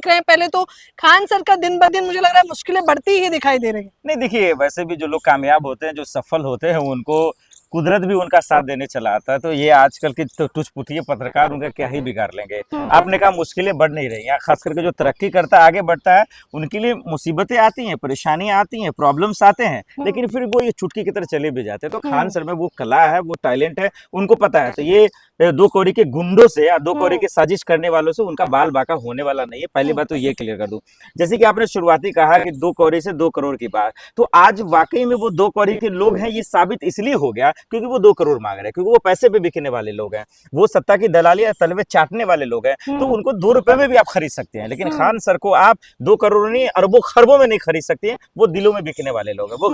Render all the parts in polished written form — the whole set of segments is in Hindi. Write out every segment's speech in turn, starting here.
देख रहे हैं, पहले तो खान सर का दिन ब दिन मुझे लग रहा है मुश्किलें बढ़ती ही दिखाई दे रही है। नहीं देखिए, वैसे भी जो लोग कामयाब होते हैं, जो सफल होते हैं, उनको कुदरत भी उनका साथ देने चला आता है। तो ये आजकल के तो टुचपुटिये पत्रकार उनका क्या ही बिगाड़ लेंगे। आपने कहा मुश्किलें बढ़ नहीं रही हैं, खास करके जो तरक्की करता है, आगे बढ़ता है, उनके लिए मुसीबतें आती हैं, परेशानियां आती हैं, प्रॉब्लम्स आते हैं, लेकिन फिर वो ये चुटकी की तरह चले भी जाते हैं। तो खान सर में वो कला है, वो टैलेंट है, उनको पता है। तो ये दो कौड़ी के गुंडों से या दो कौड़ी के साजिश करने वालों से उनका बाल बाका होने वाला नहीं है। पहली बात तो ये क्लियर कर दूं। जैसे कि आपने शुरुआती कहा कि 2 कौड़ी से 2 करोड़ की बात, तो आज वाकई में वो 2 कौड़ी के लोग हैं, ये साबित इसलिए हो गया क्योंकि वो 2 करोड़ मांग रहे हैं, क्योंकि वो पैसे पे बिकने वाले लोग हैं, वो सत्ता की दलाली या तलवे चाटने वाले लोग हैं। तो उनको 2 रुपए में भी आप खरीद सकते हैं, लेकिन खान सर को आप 2 करोड़ नहीं, अरबों खरबों में नहीं खरीद सकते हैं। वो दिलों में बिकने वाले लोग हैं, वो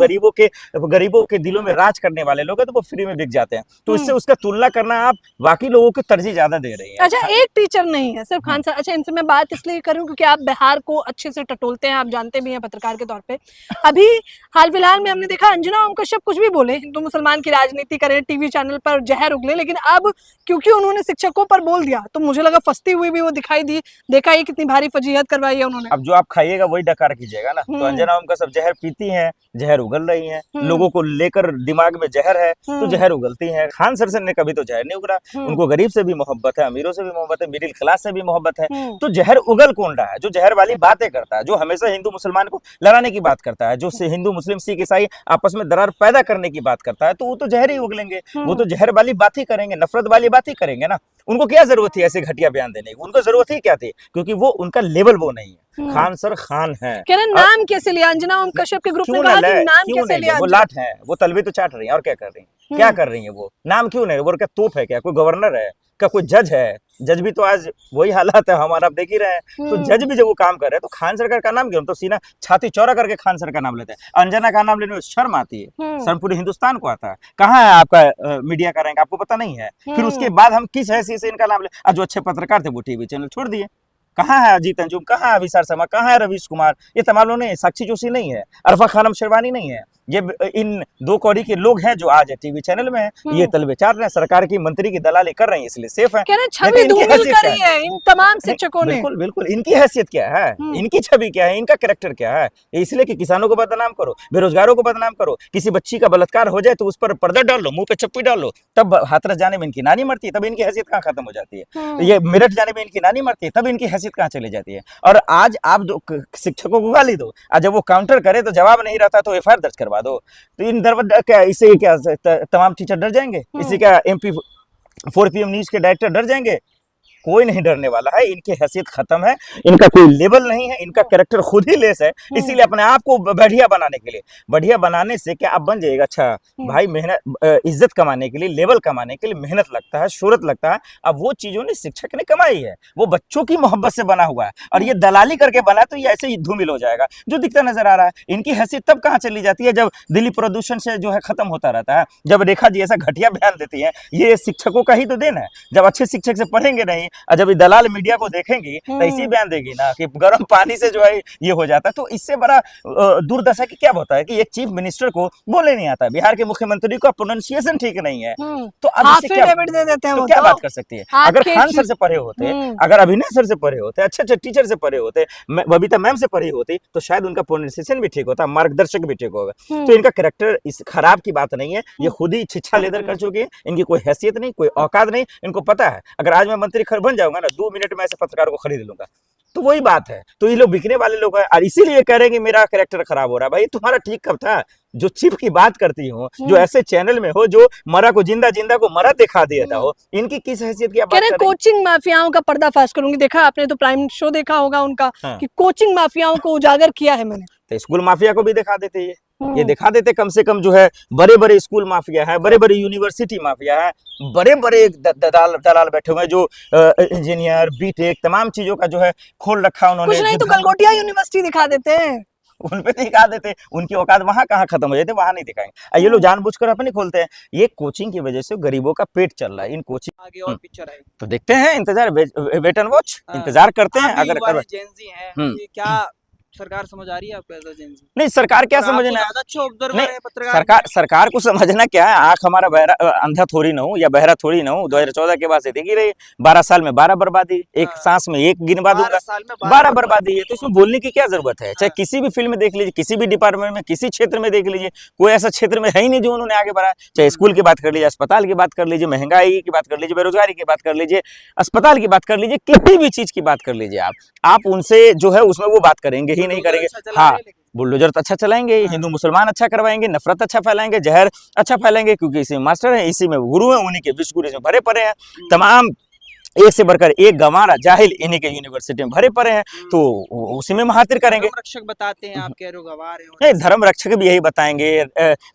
गरीबों के दिलों में राज करने वाले लोग हैं, तो वो फ्री में बिक जाते हैं। तो इससे उसका तुलना करना आप बाकी लोगों को तरजीह ज्यादा दे रही है। अच्छा, एक टीचर नहीं है सिर्फ खान सर। अच्छा, इनसे मैं बात इसलिए करूं क्योंकि आप बिहार को अच्छे से टटोलते हैं, आप जानते भी हैं पत्रकार के तौर पे। अभी हाल फिलहाल में हमने देखा अंजना ओम कश्यप कुछ भी बोले, हिंदू मुसलमान की राजनीति करें, टीवी चैनल पर जहर उगले, लेकिन अब क्योंकि उन्होंने शिक्षकों पर बोल दिया तो मुझे लगा फंसती हुई भी वो दिखाई दी। देखा ही कितनी भारी फजीहत करवाई है उन्होंने। अब जो आप खाइएगा वही डकार कीजिएगा ना। तो अंजना ओम कश्यप जहर पीती हैं, जहर उगल रही हैं, लोगों को लेकर दिमाग में जहर है तो जहर उगलती हैं। खान सर ने कभी तो जहर नहीं उगला। उनको गरीब से भी मोहब्बत है, अमीरों से भी मोहब्बत है, मिडिल क्लास से भी मोहब्बत है। तो जहर उगल कौन रहा है? जो जहर वाली बातें करता है, जो हमेशा हिंदू मुसलमान को लड़ाने की बात करता है, जो हिंदू मुस्लिम सिख ईसाई आपस में दरार पैदा करने की बात करता है, तो वो तो जहर ही उगलेंगे। वो तो जहर वाली बात ही करेंगे, नफरत वाली बात ही करेंगे ना। उनको क्या जरूरत थी ऐसे घटिया बयान देने की? उनको जरूरत ही क्या थी? क्योंकि वो उनका लेवल वो नहीं है। खान सर खान है। कह रहे नाम कैसे लिया? अंजना ओम कश्यप के ग्रुप ने कहा कि नाम कैसे लिया? वो लाट है, वो तलवे तो चाट रही है, और क्या कर रही है? क्या कर रही है वो? नाम क्यों नहीं? वो क्या तोप है क्या? कोई गवर्नर है क्या? कोई जज है? जज भी तो आज वही हालात है हमारा, आप देख ही रहे हैं। तो जज भी जब वो काम कर रहे हैं तो खान सरकार का नाम क्यों? तो सीना छाती चौड़ा करके खान सर का नाम लेते हैं। अंजना का नाम लेने में शर्म आती है, शर्म पूरे हिंदुस्तान को आता है। कहाँ है आपका मीडिया का रैंक? आपको पता नहीं है। फिर उसके बाद हम किस हैसियत से इनका नाम ले? जो अच्छे पत्रकार थे वो टीवी चैनल छोड़ दिए। कहाँ है अजीत अंजुम? कहाँ है अभिसार शर्मा? कहाँ है रवीश कुमार? ये तमाम लोग नहीं, साक्षी जोशी नहीं है, अरफा खानम शेरवानी नहीं है। ये इन 2 कौड़ी के लोग हैं जो आज टीवी चैनल में है। ये तलवे चाट रहे हैं, सरकार की मंत्री की दलाली कर रहे हैं, इसलिए सेफ है। छवि धूमिल करी है इन तमाम शिक्षकों ने। बिल्कुल बिल्कुल। इनकी हैसियत क्या है? इनकी छवि क्या है? इनका कैरेक्टर क्या है? इसलिए कि किसानों को बदनाम करो, बेरोजगारों को बदनाम करो, किसी बच्ची का बलात्कार हो जाए तो उस पर पर्दा डाल लो, मुंह पे चप्पी डाल लो, तब हाथरस जाने में इनकी नानी मरती है, तब इनकी हैसियत कहाँ खत्म हो जाती है? ये मेरठ जाने में इनकी नानी मरती है, तब इनकी हैसियत कहाँ चली जाती है? और आज आप शिक्षकों को गाली दो, आज जब वो काउंटर करे तो जवाब नहीं रहता तो एफआईआर दर्ज करवा दो। तो इन क्या इससे क्या तमाम टीचर डर जाएंगे? इससे क्या MP 4 PM न्यूज के डायरेक्टर डर जाएंगे? कोई नहीं डरने वाला है। इनकी हैसियत खत्म है, इनका कोई लेवल नहीं है, इनका कैरेक्टर खुद ही लेस है। इसीलिए अपने आप को बढ़िया बनाने के लिए, बढ़िया बनाने से क्या आप बन जाएगा? अच्छा भाई, मेहनत, इज्जत कमाने के लिए, लेवल कमाने के लिए मेहनत लगता है, शोहरत लगता है। अब वो चीजों ने शिक्षक ने कमाई है, वो बच्चों की मोहब्बत से बना हुआ है, और ये दलाली करके बना तो ये ऐसे ही धूमिल हो जाएगा जो दिखता नजर आ रहा है। इनकी हैसियत तब कहाँ चली जाती है? जब दिल्ली प्रदूषण से जो है खत्म होता रहता है, जब रेखा जी ऐसा घटिया बयान देती है। ये शिक्षकों का ही तो देन है। जब अच्छे शिक्षक से पढ़ेंगे नहीं, जब दलाल मीडिया को देखेंगी तो ऐसी बयान देगी ना कि गर्म पानी से जो है ये हो जाता है। तो इससे बड़ा दुर्दशा की क्या होता है कि एक चीफ मिनिस्टर को बोलने नहीं आता, बिहार के मुख्यमंत्री का प्रोनाउंसिएशन ठीक नहीं है, तो अब इससे क्या दे देते हैं? तो क्या बात कर सकती है? अगर खान सर से पढ़े होते, अगर अभिनय सर से पढ़े होते, अच्छे अच्छे टीचर से पढ़े होते, बबीता मैम से पढ़ी होती, तो शायद उनका प्रोनाउंसिएशन भी ठीक होता, मार्गदर्शक भी ठीक होगा। तो इनका कैरेक्टर इस खराब की बात नहीं है, ये खुद ही छिछा लेदर कर चुके हैं। इनकी कोई हैसियत नहीं, कोई औकात नहीं। इनको पता है अगर आज मैं मंत्री बन जाऊंगा ना, 2 मिनट में ऐसे पत्रकारों को खरीद लूंगा। तो वही बात है। तो ये लोग बिकने वाले लोग हैं, और इसीलिए कह रहे हैं कि मेरा कैरेक्टर खराब हो रहा है। भाई तुम्हारा ठीक कब था? जो चिप की बात करती हो, जो ऐसे चैनल में हो, जो मरा को जिंदा, जिंदा को मरा दिखा देता हो, इनकी किस हैसियत की आप बात कर रहे हैं? कोचिंग माफियाओं का पर्दाफाश करूंगी। देखा आपने तो प्राइम शो देखा होगा उनका, कि कोचिंग माफियाओं को उजागर किया है मैंने। तो स्कूल माफिया को भी दिखा देते ये दिखा देते कम से कम जो है बड़े बड़े स्कूल माफिया है, बड़े बड़े यूनिवर्सिटी माफिया है, बड़े बड़े दलाल बैठे हुए हैं जो इंजीनियर बीटेक तमाम चीजों का जो है खोल रखा उन्होंने। कुछ नहीं तो गलगोटिया यूनिवर्सिटी दिखा देते हैं, उन पे दिखा देते। उनकी औकात वहां कहाँ खत्म हो जाते, वहां नहीं दिखाएंगे। ये लोग जानबूझकर अपने खोलते हैं। ये कोचिंग की वजह से गरीबों का पेट चल रहा है। इन कोचिंग आगे और पिक्चर है तो देखते हैं, इंतजार, वेट एंड वॉच, इंतजार करते हैं। अगर जेंजी हैं, क्या सरकार समझ आ रही है आपको एज अ जेन ज़ी? नहीं, सरकार क्या और आप तो समझना, ज़्यादा अच्छे ऑब्जर्वर नहीं, है पत्रकार। सरकार को समझना क्या है, आंख हमारा बहरा अंधा थोड़ी ना हूँ या बहरा थोड़ी ना हूँ। 2014 के बाद से देखी रही, 12 साल में 12 बर्बादी, एक हाँ। सांस में एक गिनवा 12 दूंगा, साल में 12 बर्बादी है। तो इसमें बोलने की क्या जरूरत है? चाहे हाँ। किसी भी फील्ड में देख लीजिए, किसी भी डिपार्टमेंट में, किसी क्षेत्र में देख लीजिए, कोई ऐसा क्षेत्र में है ही नहीं जो उन्होंने आगे बढ़ाया। चाहे स्कूल की बात कर लीजिए, अस्पताल की बात कर लीजिए, महंगाई की बात कर लीजिए, बेरोजगारी की बात कर लीजिए, अस्पताल की बात कर लीजिए, किसी भी चीज की बात कर लीजिए, आप उनसे जो है उसमें वो बात करेंगे ही नहीं करेंगे। अच्छा चला हाँ, रहे हैं लेकिन। बुलडोजर तो अच्छा चलाएंगे, हाँ। हिंदू मुसलमान अच्छा करवाएंगे, नफरत अच्छा फैलाएंगे, जहर अच्छा फैलाएंगे, क्योंकि इसी में मास्टर है, इसी में गुरु है, उन्हीं के विश्व गुरु इसमें भरे पड़े हैं। तमाम एक से बढ़कर एक गंवारा जाहिल इन्हीं के यूनिवर्सिटी में भरे पड़े हैं, तो उसी में महातिर करेंगे। धर्म रक्षक बताते हैं, आप कह रहे हो गवार है और नहीं, धर्म रक्षक भी यही बताएंगे,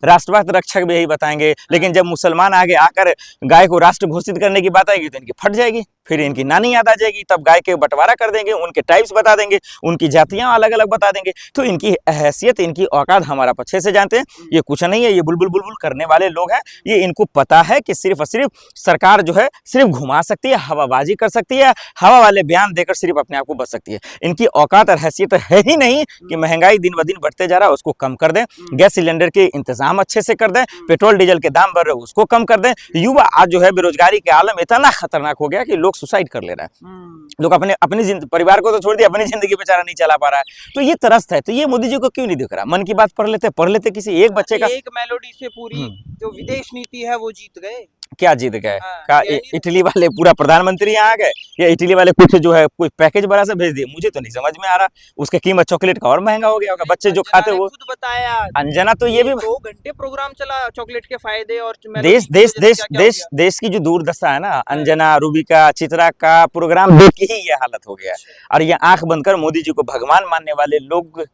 राष्ट्रवाद रक्षक भी यही बताएंगे, लेकिन जब मुसलमान आगे आकर गाय को राष्ट्र घोषित करने की बात आएगी तो इनकी फट जाएगी, फिर इनकी नानी याद आ जाएगी, तब गाय के बंटवारा कर देंगे, उनके टाइप्स बता देंगे, उनकी जातियां अलग अलग बता देंगे। तो इनकी हैसियत, इनकी औकात हमारा अच्छे से जानते हैं। ये कुछ नहीं है, ये बुलबुल बुलबुल करने वाले लोग हैं। ये इनको पता है कि सिर्फ और सिर्फ सरकार जो है सिर्फ घुमा सकती है, हवाबाजी कर सकती है, हवा वाले बयान देकर सिर्फ अपने आप को बच सकती है। इनकी औकात और हैसियत है ही नहीं कि महंगाई दिन ब दिन बढ़ते जा रहा है उसको कम कर दें, गैस सिलेंडर के इंतजाम अच्छे से कर दें, पेट्रोल डीजल के दाम बढ़ रहे उसको कम कर दें। युवा आज जो है बेरोजगारी के आलम इतना खतरनाक हो गया कि लोग सुसाइड कर ले रहा है। लोग अपने अपनी परिवार को तो छोड़ दिया, अपनी जिंदगी बेचारा नहीं चला पा रहा है। तो ये तरस्त है, तो ये मोदी जी को क्यों नहीं दिख रहा? मन की बात पढ़ लेते किसी एक बच्चे का। एक मेलोडी से पूरी जो विदेश नीति है वो जीत गए। क्या जीत गए? हाँ, का ये नहीं- इटली वाले पूरा प्रधानमंत्री यहाँ आ गए, या इटली वाले कुछ जो है कोई पैकेज बड़ा सा भेज दिए? मुझे तो नहीं समझ में आ रहा। उसकी कीमत चॉकलेट का और महंगा हो गया होगा, बच्चे जो अंजना खाते ने वो। खुद बताया, अंजना तो ये भी 2 घंटे प्रोग्राम चला चॉकलेट के फायदे और देश देश देश देश देश की जो दुर्दशा है ना, अंजना, रूबिका, चित्रा का प्रोग्राम देख के ही ये हालत हो गया। और ये आंख बंद कर मोदी जी को भगवान मानने वाले लोगों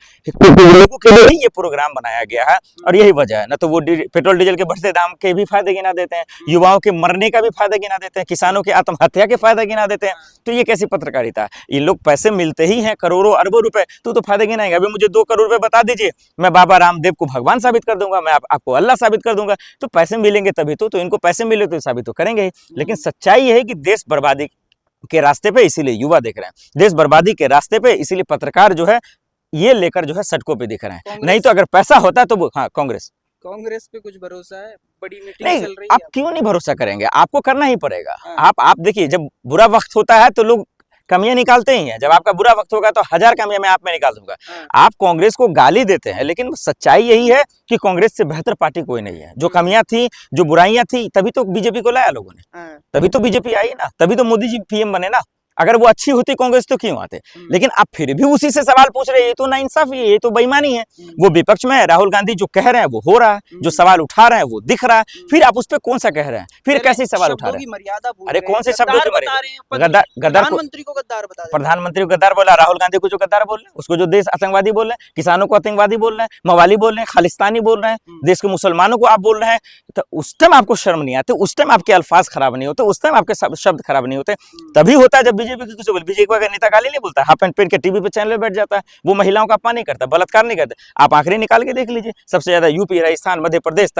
के लिए ही ये प्रोग्राम बनाया गया है, और यही वजह है। ना तो वो पेट्रोल डीजल के बढ़ते दाम के भी फायदे गिना देते हैं, युवाओं के मरने का भी फायदा गिना देते हैं, किसानों की आत्महत्या के फायदा गिना देते हैं। तो ये कैसी पत्रकारिता? ये लोग पैसे मिलते ही हैं करोड़ों अरबों रुपए, तो फायदा गिनाएंगे। अभी मुझे 2 करोड़ रुपए बता दीजिए, मैं बाबा रामदेव को भगवान साबित कर दूंगा, मैं आपको अल्लाह साबित कर दूंगा। तो पैसे मिलेंगे तभी तो इनको पैसे मिले तो साबित तो करेंगे ही। लेकिन सच्चाई ये है कि देश बर्बादी के रास्ते पे इसीलिए युवा देख रहे हैं, देश बर्बादी के रास्ते पे इसीलिए पत्रकार जो है ये लेकर जो है सड़कों पे दिख रहे हैं। नहीं तो अगर पैसा होता तो वो, हाँ, कांग्रेस पे कुछ भरोसा है? बड़ी मीटिंग नहीं, चल रही आप है। क्यों नहीं भरोसा करेंगे? आपको करना ही पड़ेगा। हाँ। आप देखिए, जब बुरा वक्त होता है तो लोग कमियां निकालते ही हैं। जब आपका बुरा वक्त होगा तो 1000 कमियां मैं आप में निकाल दूंगा। हाँ। आप कांग्रेस को गाली देते हैं, लेकिन सच्चाई यही है कि कांग्रेस से बेहतर पार्टी कोई नहीं है। जो कमियां थी, जो बुराइयां थी, तभी तो बीजेपी को लाया लोगों ने, हाँ। तभी तो बीजेपी आई ना, तभी तो मोदी जी पीएम बने ना। अगर वो अच्छी होती कांग्रेस तो क्यों आते? लेकिन आप फिर भी उसी से सवाल पूछ रहे हैं, ये तो नाइंसाफी है, ये तो बेईमानी है। वो विपक्ष में है, राहुल गांधी जो कह रहे हैं वो हो रहा है, जो सवाल उठा रहे हैं वो दिख रहा है, फिर आप उस पर कौन सा कह रहे हैं? फिर कैसे सवाल उठा रहे हैं? मर्यादा भूल अरे रहे कौन से हैं, शब्दों की गद्दार मर्यादा? बता रहे हैं, गद्दार को प्रधानमंत्री को गद्दार बता रहे हैं। प्रधानमंत्री को गद्दार बोला, राहुल गांधी को जो गद्दार बोल रहे हैं, उसको जो देश आतंकवादी बोल रहे हैं, किसानों को आतंकवादी बोल रहे हैं, मवाली बोल रहे हैं, खालिस्तानी बोल रहे हैं, देश के मुसलमानों को आप बोल रहे हैं, तो उस टाइम आपको शर्म नहीं आती, उस टाइम आपके अल्फाज खराब नहीं होते, उस टाइम आपके शब्द खराब नहीं होते। तभी होता है जब बीजेपी की बीजेपी का नेता गाली नहीं बोलता, हाफ पैंट पहन के टीवी पे चैनल पे बैठ जाता है, वो महिलाओं का अपमान नहीं करता, बलात्कार नहीं करता। आप आंकड़े निकाल के देख लीजिए, सबसे ज्यादा यूपी, राजस्थान, मध्य प्रदेश